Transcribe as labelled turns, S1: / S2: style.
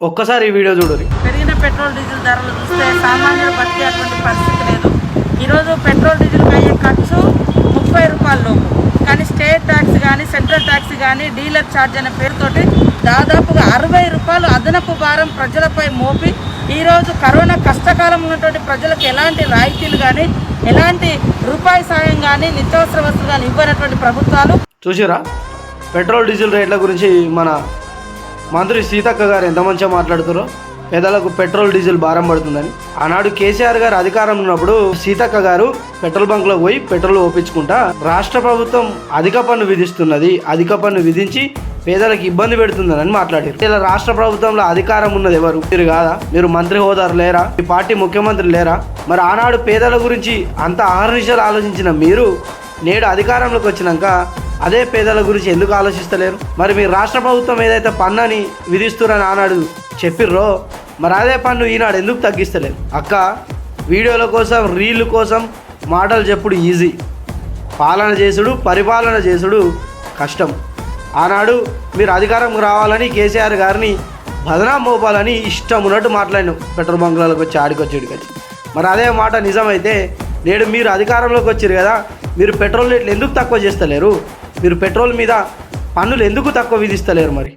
S1: ఒక్కసారి ఈ వీడియో చూడండి.
S2: పెరిగిన పెట్రోల్ డీజిల్ ధరలు చూస్తే సామాన్యులు బతికేటువంటి పరిస్థితి లేదు. ఈరోజు పెట్రోల్ డీజిల్కి అయ్యే ఖర్చు 30 రూపాయలు, కానీ స్టేట్ ట్యాక్స్ కానీ సెంట్రల్ ట్యాక్స్ కానీ డీలర్ ఛార్జ్ అనే పేరుతోటి దాదాపుగా 60 రూపాయలు అదనపు భారం ప్రజలపై మోపి ఈరోజు కరోనా కష్టకాలం ఉన్నటువంటి ప్రజలకు ఎలాంటి రాయితీలు కానీ ఎలాంటి రూపాయి సాయం కానీ నిత్యావసర వస్తువులు కానీ ఇవ్వనటువంటి ప్రభుత్వాలు.
S1: చూసిరా పెట్రోల్ డీజిల్ రేట్ల గురించి మన మంత్రి సీతక్క గారు ఎంత మంచిగా మాట్లాడుతారో. పేదలకు పెట్రోల్ డీజిల్ భారం పడుతుందని. ఆనాడు కేసీఆర్ గారు అధికారం ఉన్నప్పుడు సీతక్క గారు పెట్రోల్ బంక్లో పోయి పెట్రోల్ ఓపించుకుంటా రాష్ట్ర ప్రభుత్వం అధిక పన్ను విధిస్తున్నది, అధిక పన్ను విధించి పేదలకు ఇబ్బంది పెడుతుందని మాట్లాడారు. ఇలా రాష్ట్ర ప్రభుత్వంలో అధికారం ఉన్నది ఎవరు? మీరు కాదా? మీరు మంత్రి హోదారు లేరా? మీ పార్టీ ముఖ్యమంత్రి లేరా? మరి ఆనాడు పేదల గురించి అంత ఆహర్నిశలు ఆలోచించిన మీరు నేడు అధికారంలోకి వచ్చినాక అదే పేదల గురించి ఎందుకు ఆలోచిస్తలేరు? మరి మీరు రాష్ట్ర ప్రభుత్వం ఏదైతే పన్నుని విధిస్తున్నారని ఆనాడు చెప్పిర్రో మరి అదే పన్ను ఈనాడు ఎందుకు తగ్గిస్తలేరు? అక్క, వీడియోల కోసం రీల్ కోసం మాటలు చెప్పుడు ఈజీ, పాలన చేసుడు పరిపాలన చేసుడు కష్టం. ఆనాడు మీరు అధికారం రావాలని కేసీఆర్ గారిని బదనాం మోపాలని ఇష్టం ఉన్నట్టు మాట్లాడినాం పెట్రోల్ బంకులకు వచ్చి ఆడికొచ్చి ఇడికొచ్చి. మరి అదే మాట నిజమైతే నేడు మీరు అధికారంలోకి వచ్చారు కదా, మీరు పెట్రోల్ రేట్లు ఎందుకు తక్కువ చేస్తలేరు? మీరు పెట్రోల్ మీద పన్నులు ఎందుకు తక్కువ విధిస్తలేరు? మరి